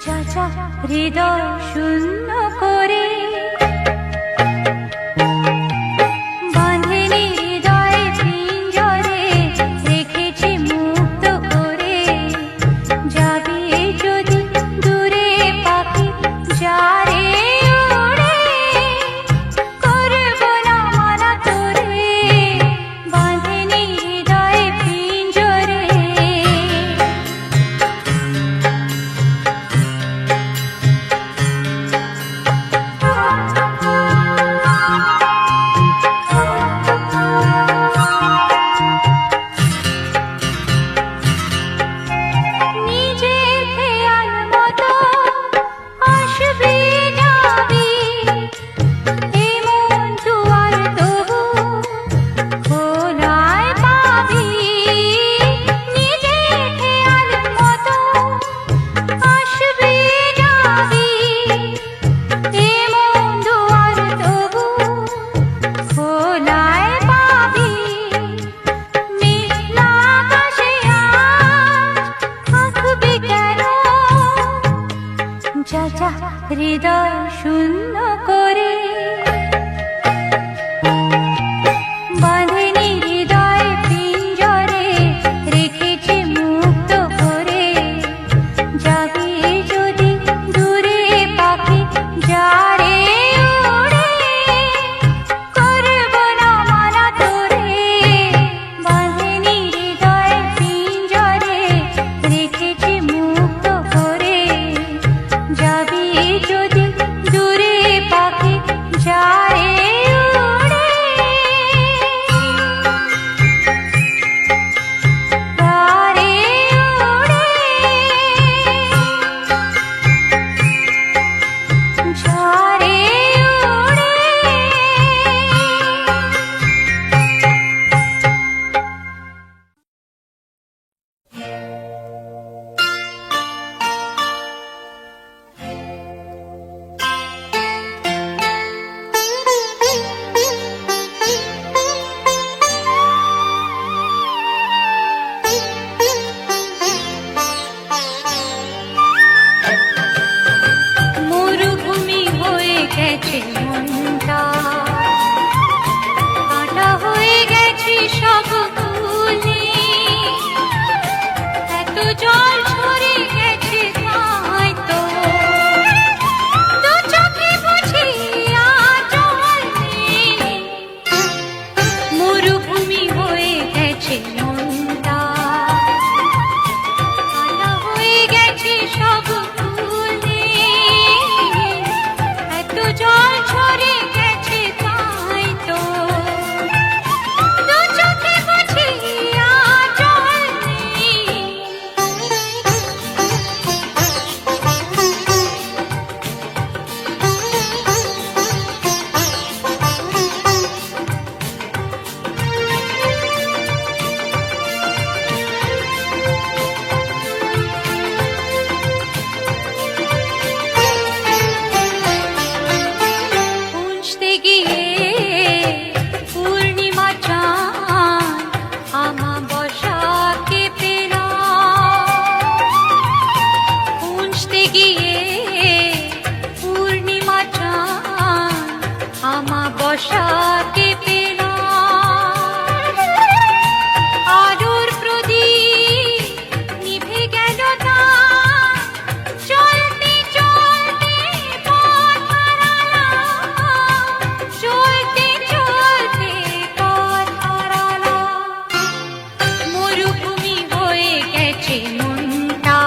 যা যা হৃদয় শূন্য করে বাঁধেনি হৃদয়ে পিঞ্জরে রেখেছি মুক্ত করে যাবি যদি দূরে পাখি যারে উড়ে করব না মানা তোরে বাঁধেনি হৃদয়ে পিঞ্জরে নিজের খেয়াল মতো আসবি যাবি এমন দুয়ার তবু খোলায় পাবি নিজের খেয়াল মতো আসবি যাবি এমন দুয়ার তবু খোলায় পাবি মেঘলা আকাশে আজ থাকবি কেন যা যা হৃদয় শূন্য করে বাঁধেনি হৃদয় পিঞ্জরে রেখেছি মুক্ত করে যাবি যদি দূরে পাখি যারে উড়ে করব না মানা তোরে বাঁধেনি হৃদয় পিঞ্জরে রেখেছি মুক্ত করে যাবি যদি দূরে পাখি যারে উড়ে যারে উড়ে যারে উড়ে মরুভূমি হয়ে গেছে মনটা কাটা হয়ে গেছে সব ফুলে এত জল ঝরে গেছে তাই তো দু চোখে বুঝি আর জল নেই মরুভূমি হয়ে গেছে মনটা কাটা হয়ে গেছে সব ফুলে এত জল ঝরে গেছে তাই তো দু চোখে বুঝি আর জল নেই খুঁজতে গিয়ে পূর্ণিমা চাঁদ আমাবস্যাকে পেলাম খুঁজতে গিয়ে পূর্ণিমা চাঁদ আমাবস্যাকে পেলাম আলোর প্রদীপ নিভে গেল তার চলতে চলতে পথ হারালাম চলতে চলতে পথ হারালাম মরুভূমি হয়ে গেছে মনটা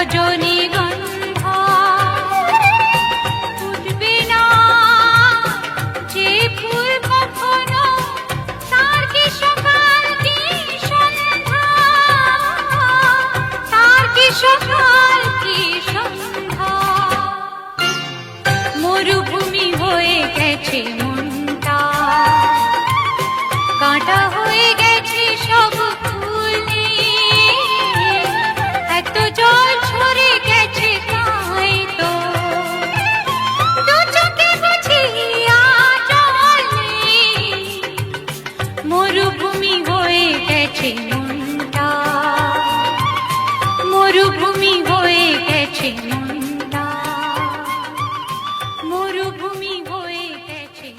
রজনীগন্ধা ফুটবে না যে ফুল কখনো, তার কি সকাল কি সন্ধ্যা, তার কি সকাল কি সন্ধ্যা। মরুভূমি হয়ে গেছে মনটা, কাঁটা হয়ে গেছে সব ফুলে, এত জল ঝরে গেছে তাই তো দু চোখে বুঝি আর জল নেই। মরুভূমি হয়ে গেছে মনটা, মরুভূমি হয়ে গেছে মনটা, মরুভূমি হয়ে গেছে।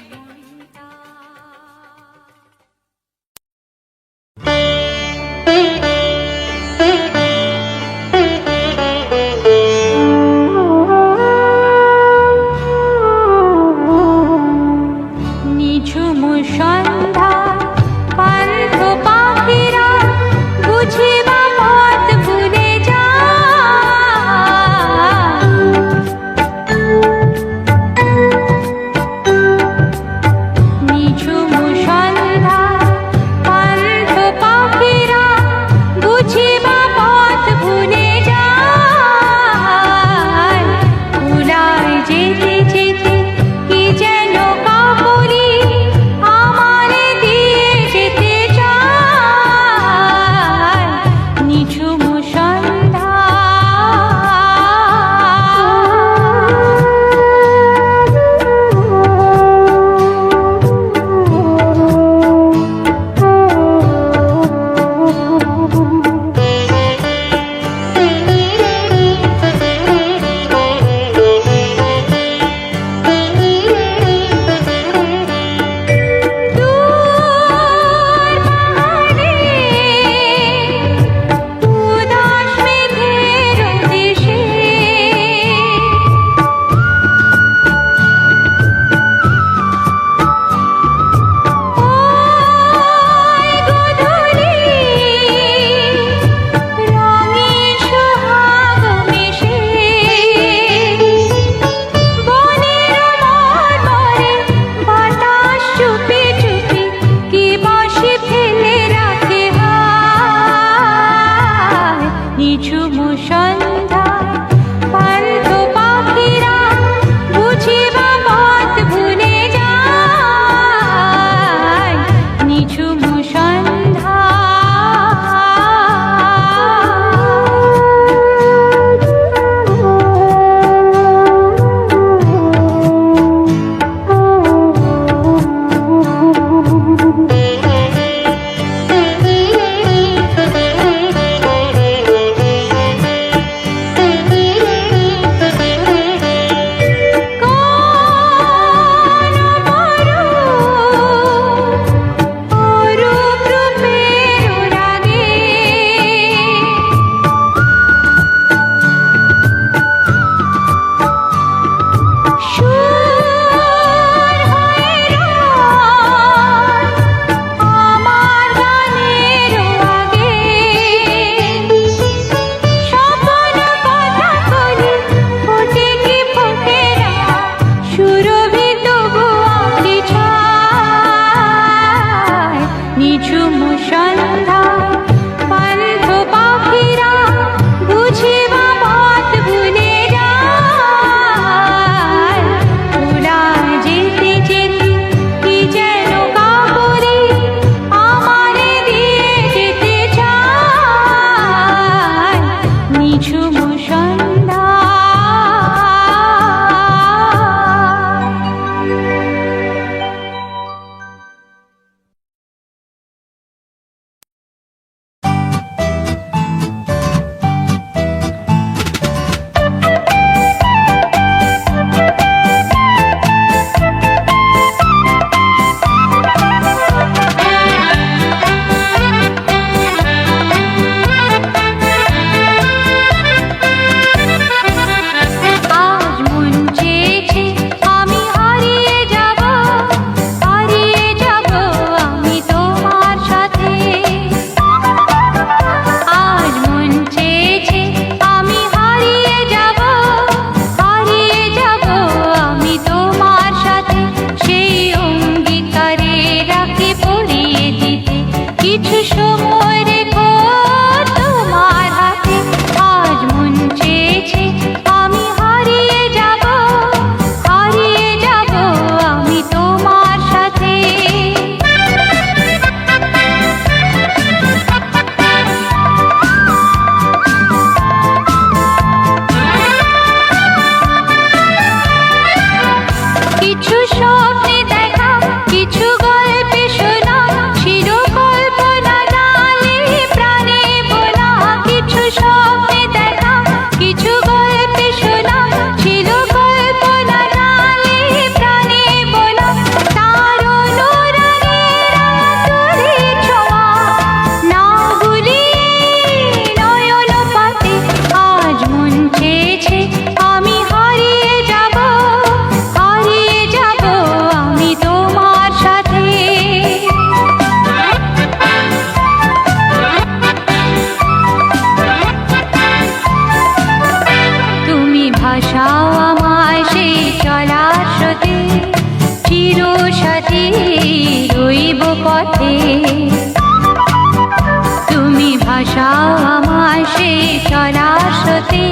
ভাসাও আমার সেই চলার স্রোতে,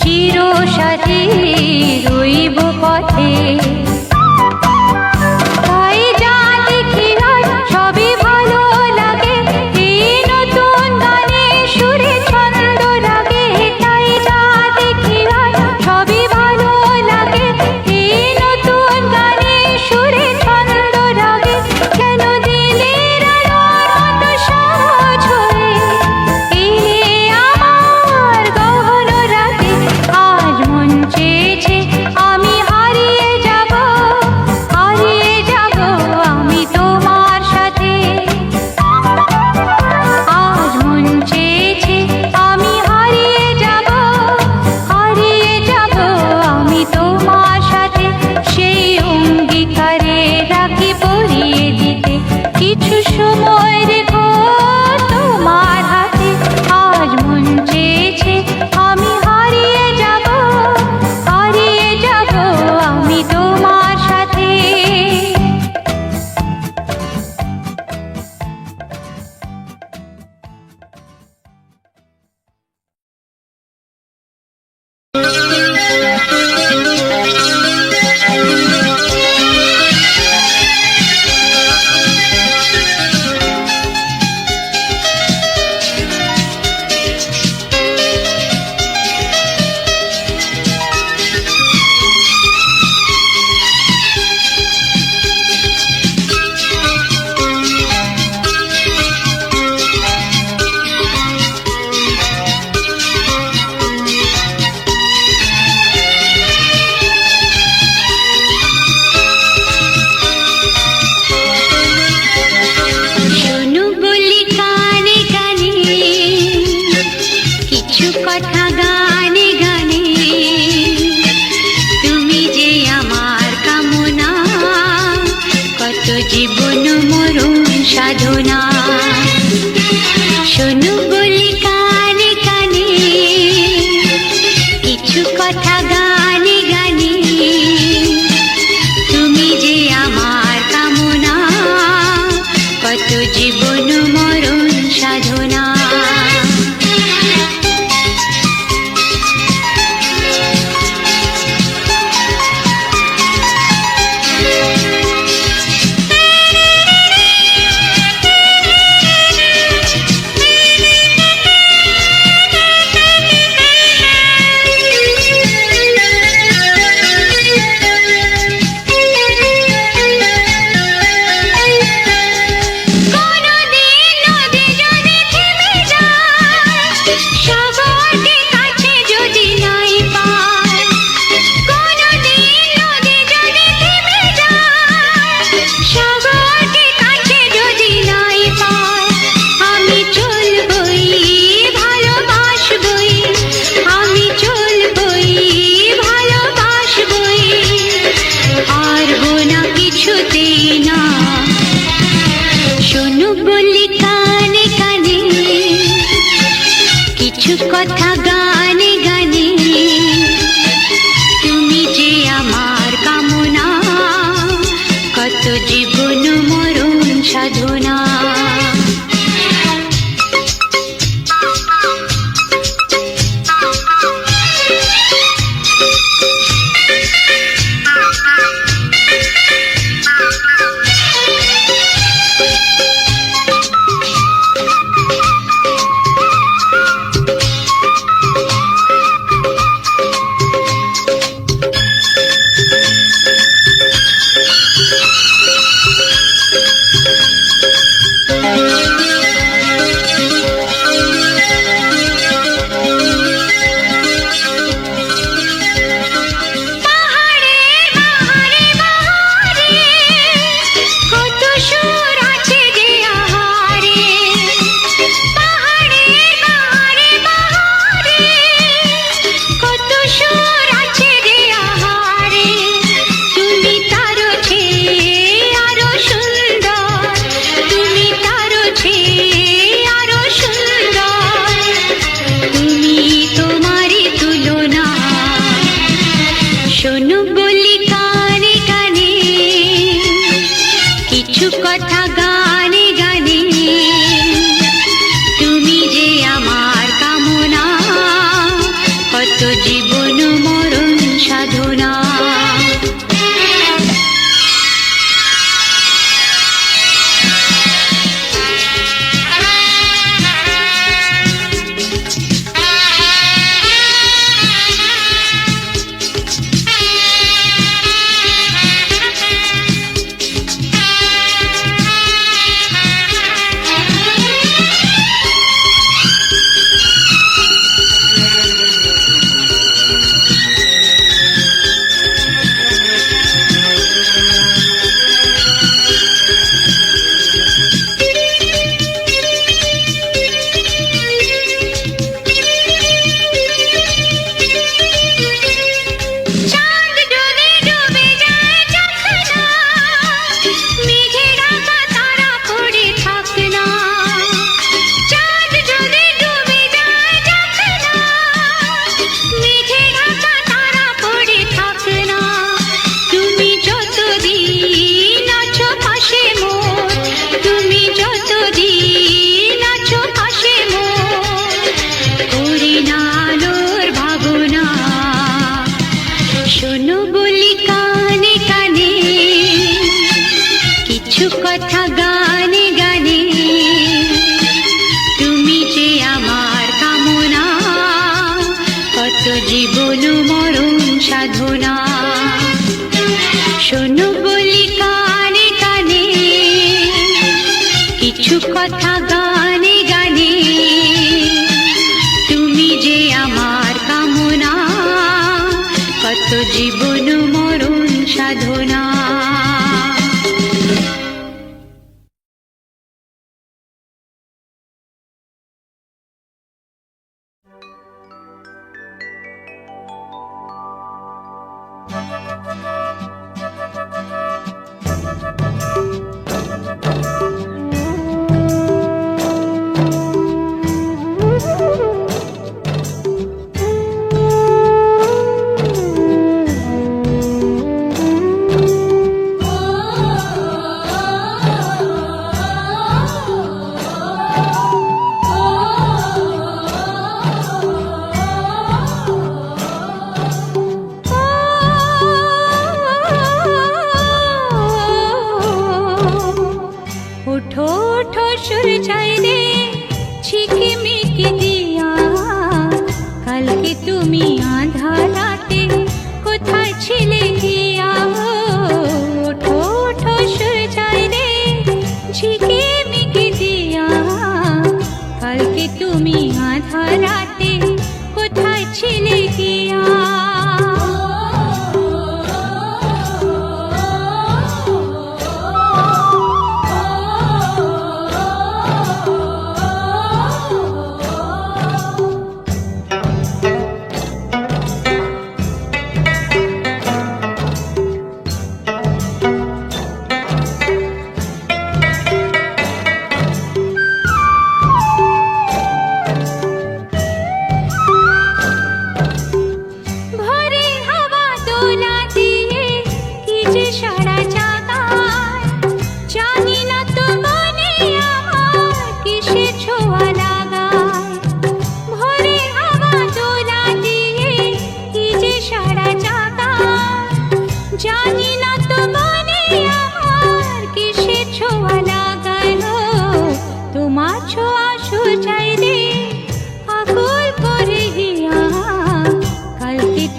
চিরসাথী রইব পথে। তাই যা দেখি আর সবই ভালো লাগে, এই নতুন গানে সুরে ছন্দ লাগে। তাই যা দেখি আর সবই ভালো লাগে, এই নতুন গানে সুরে ছন্দ লাগে। কেন দিলের আলোর মতো সহজ হয়ে এলে আমার গহন রাতে। আজ মন চেয়েছে আমি হারিয়ে যাব, হারিয়ে যাব আমি তোমার সাথে। আজ মন চেয়েছে আমি হারিয়ে যাব, হারিয়ে যাব আমি তোমার সাথে। সেই অঙ্গীকারে রাখি পরিয়ে দিতে, কিছু সময় রেখো তোমার হাতে। আজ মন চেয়েছে আমি হারিয়ে যাব, হারিয়ে যাব আমি তোমার সাথে। শোনো বলি কানে কানে, কিছু কথা গানে গানে। তুমি যে আমার কামনা, কত জীবন মরণ সাধনা। শোনো বলি কানে কানে, কিছু কথা গানে গানে। তুমি যে আমার কামনা, কত জীবন মরণ সাধনা। কথা গানে গানে। তুমি যে আমার কামনা, কত জীবন মরণ সাধনা। কথা গানে গানে। তুমি যে কথা গানে গানে, তুমি যে আমার কামনা, কত জীবন মরণ সাধনা। শোনো বলি কানে কানে, কিছু কথা গানে গানে, তুমি যে আমার কামনা, কত জীবন মরণ সাধনা। उठो उठो सूरजाई रे झिकिमिकी दिया, কালকে তুমি আঁধার রাতে কোথায় ছিলে গিয়া। ওঠো ওঠো सूरजाई রে ঝিকিমিকি দিয়া, কালকে তুমি আঁধার রাতে কোথায় ছিলে গিয়া।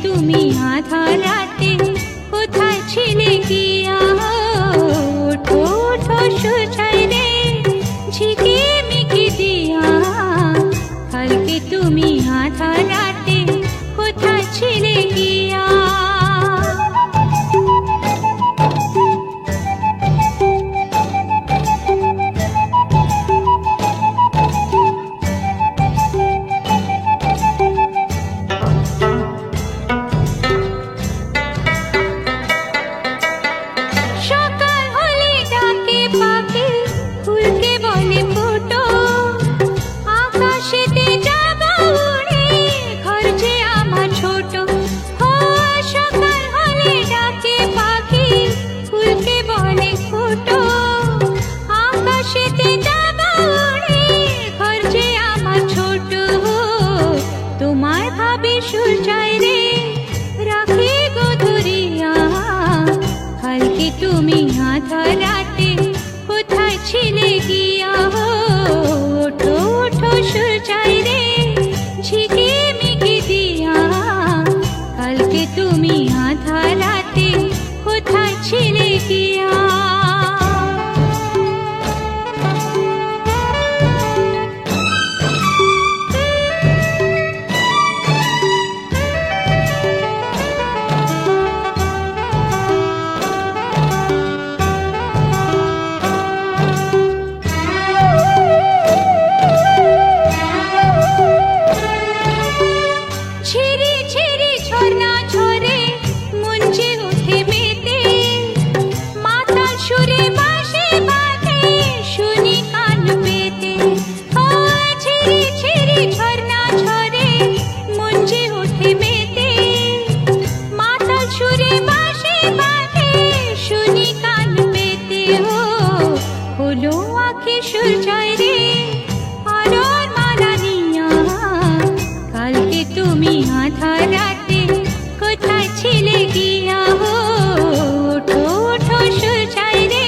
তুমি আঁধার রাতে কোথায় ছিলে গিয়া। ওঠো ওঠো सूरजाई রে ঝিকিমিকি দিয়া, কালকে তুমি আঁধার রাতে কোথায় ছিলে গিয়া। তোমায় ভাবি सूरजाई রে রাখি গো ধরিয়া, কালকে তুমি আঁধার রাতে কোথায় ছিলে গিয়া। ওঠো ওঠো सूरजाई রে ঝিকিমিকি দিয়া, কালকে তুমি আঁধার রাতে কোথায় ছিলে গিয়া। सूरजाई रे আলোর মালা নিয়া, কালকে তুমি আঁধার রাতে কোথায় ছিলে গিয়া। ওঠো ওঠো सूरजाई রে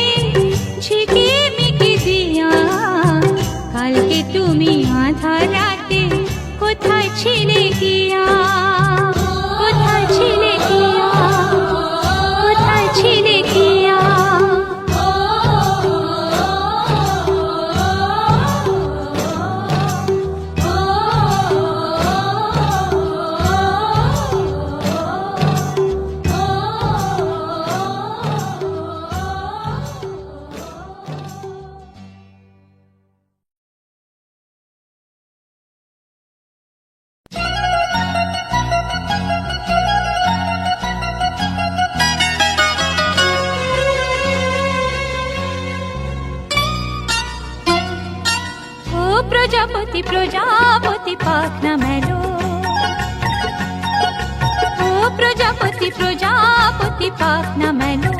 প্রজাপতি প্রজাপতি পাখনা মেলো, ও প্রজাপতি প্রজাপতি পাখনা মেলো,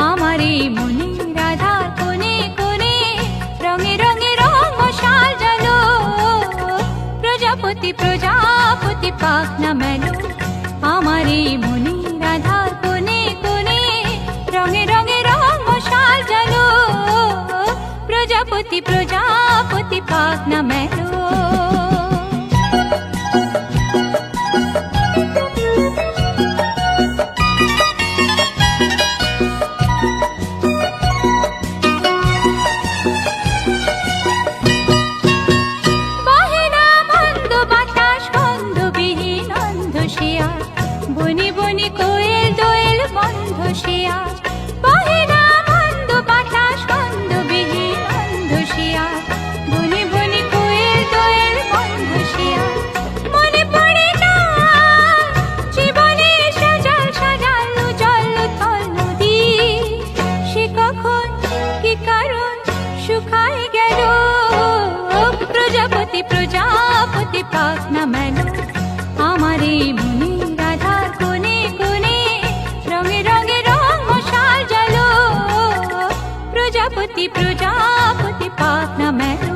আমার এই মনে রাধার কোণে কোণে রঙে রঙে রং মশাল জ্বালো। প্রজাপতি প্রজাপতি পাখনা মেলো, আমার এই মনে রাধার কোণে কোণে রঙে রঙে রং মশাল জ্বালো। প্রজাপতি প্রজাপতি পাখনা মেলো। বনি বনি কোয়েল দোয়েল বন্ধ শিয়া, বহে না মন্দ বাতাস বন্ধ বিহীন অন্ধ শিয়া। বনি বনি কোয়েল দোয়েল বন্ধ শিয়া, মনে পড়ে না জীবনে সাজাল সাজাল জল থল নদী। সে কখন কি কারণ শুকায় গেল। প্রজাপতি প্রজাপতি পাখনা মেলো, আমার এই মনে রাধার কোণে কোণে রঙে রঙে রং মশাল জ্বালো। প্রজাপতি প্রজাপতি পাখনা মেলো।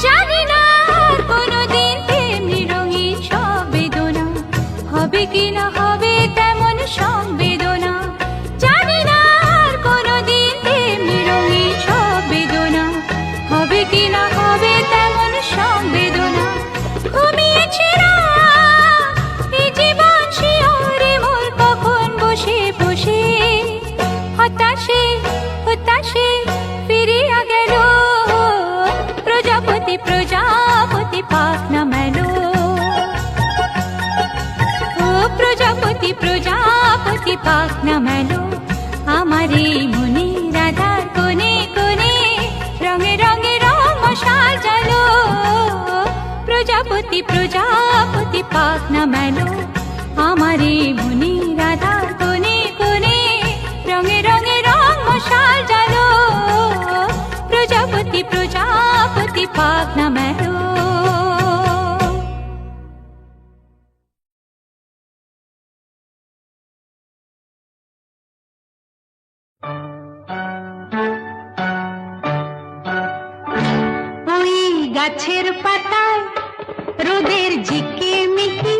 জানি না কোনোদিন তেমনি রঙিন সব বেদনা হবে কিনা, হবে তেমন সংবেদনা। জানি না আর কোনোদিন তেমনি রঙিন সব বেদনা হবে কিনা, হবে তেমন সংবেদনা। ঘুমিয়েছে রাত এই জীবন শিয়রে মোর, কখন বসে বসে হতাশে হতাশে ফিরিয়া গেল। প্রজাপতি প্রজাপতি পাখনা মেলো, ও প্রজাপতি প্রজাপতি পাখনা মেলো, আমার এই মনে রাধার কোণে কোণে রঙে রঙে রং মশাল জ্বালো। প্রজাপতি প্রজাপতি পাখনা মেলো, আমার এই মনে রাধার কোণে কোণে রঙে রঙে রং মশাল জ্বালো। প্রজাপতি প্রজাপতি পাখনা মেলো। ওই গাছের পাতায় রোদের ঝিকিমিকি,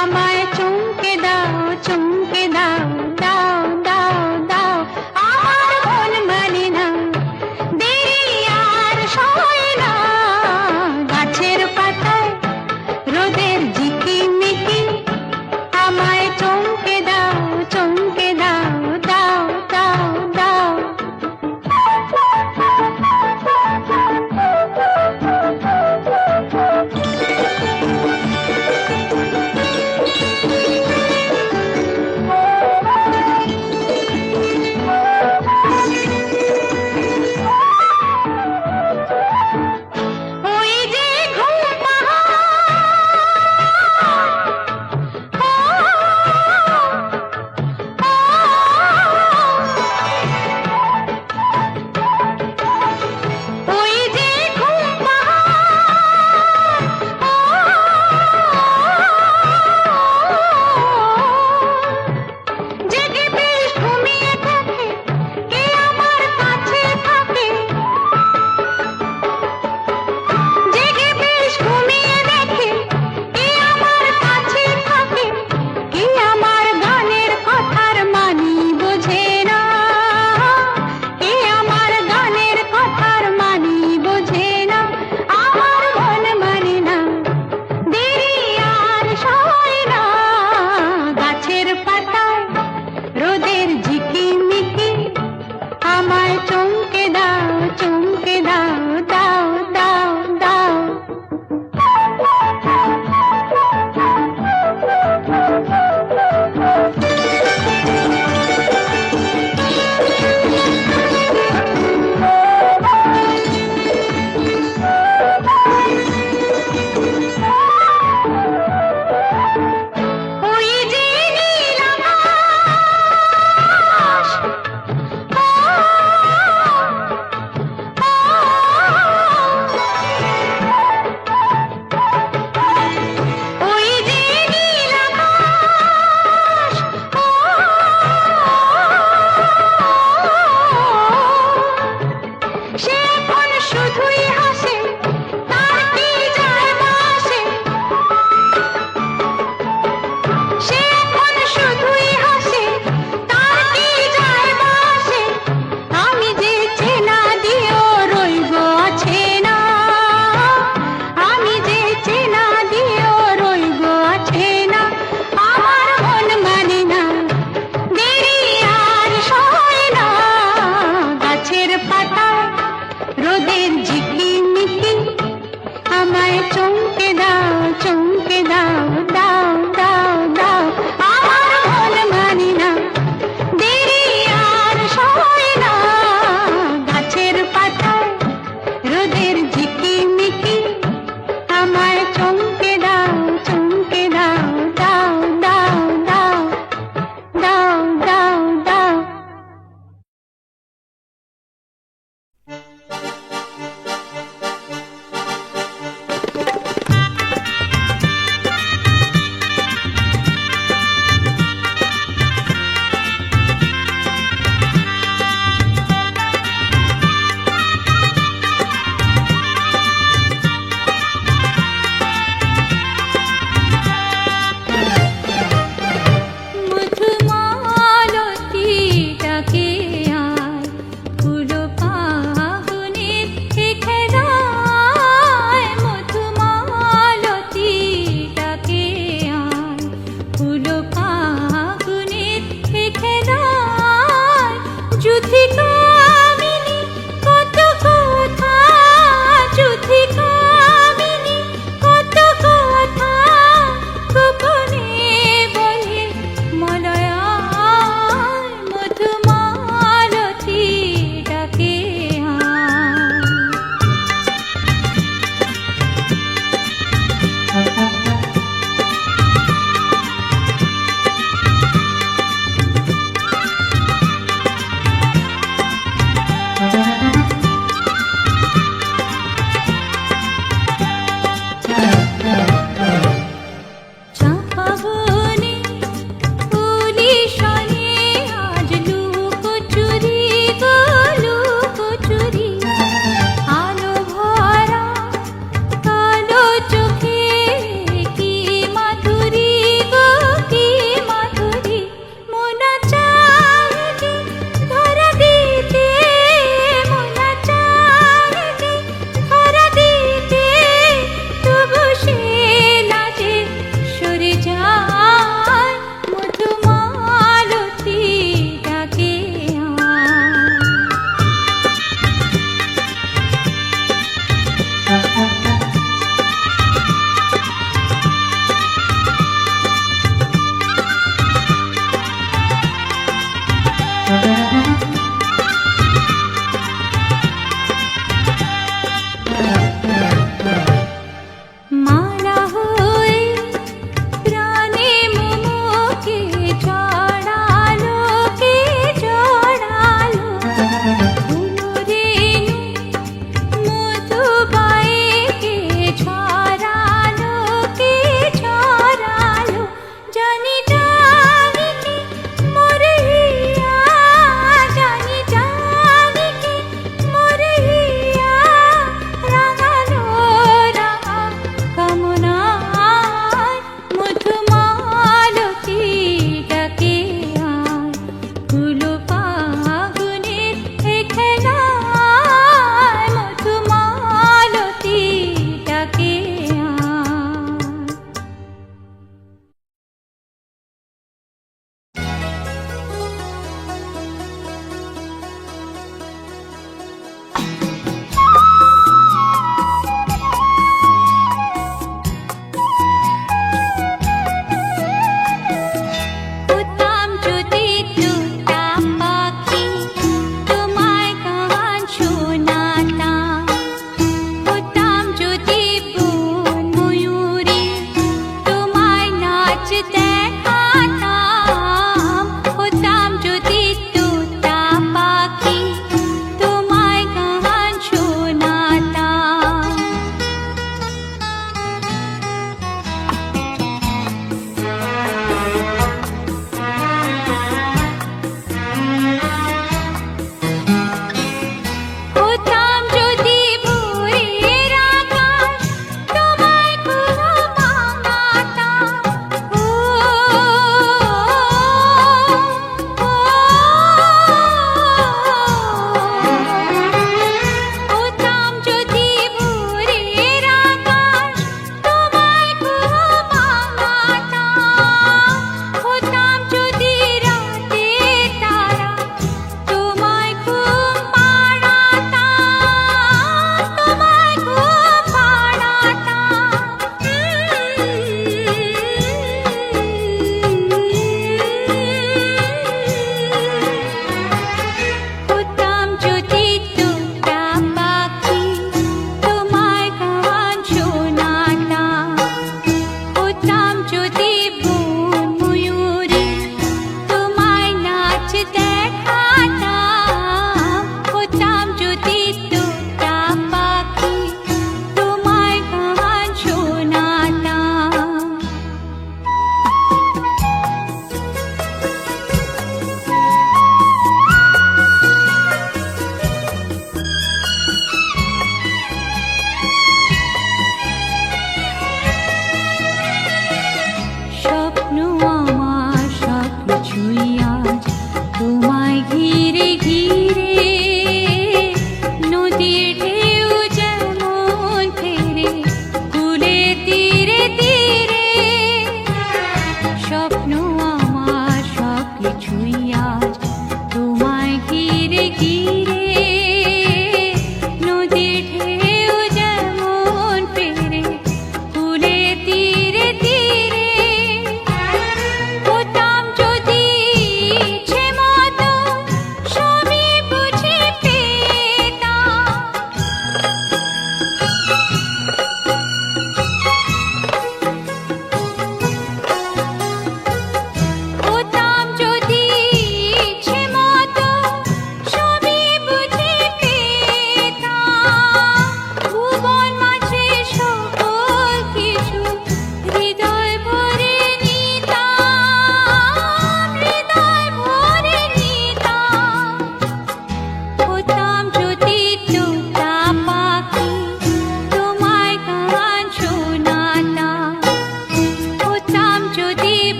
আমায় চমকে দাও চমকে দাও, দাও দাও দাও। আমার মন মানে না, দেরি আর সয় না। গাছের পাতায় রোদের ঝিকিমিকি, আমায় চমকে দাও চমকে দাও, দাও দাও দাও।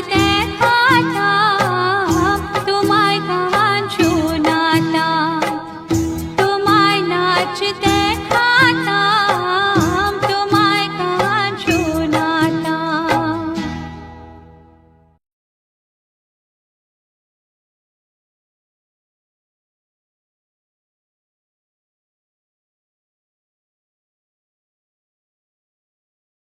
দেয়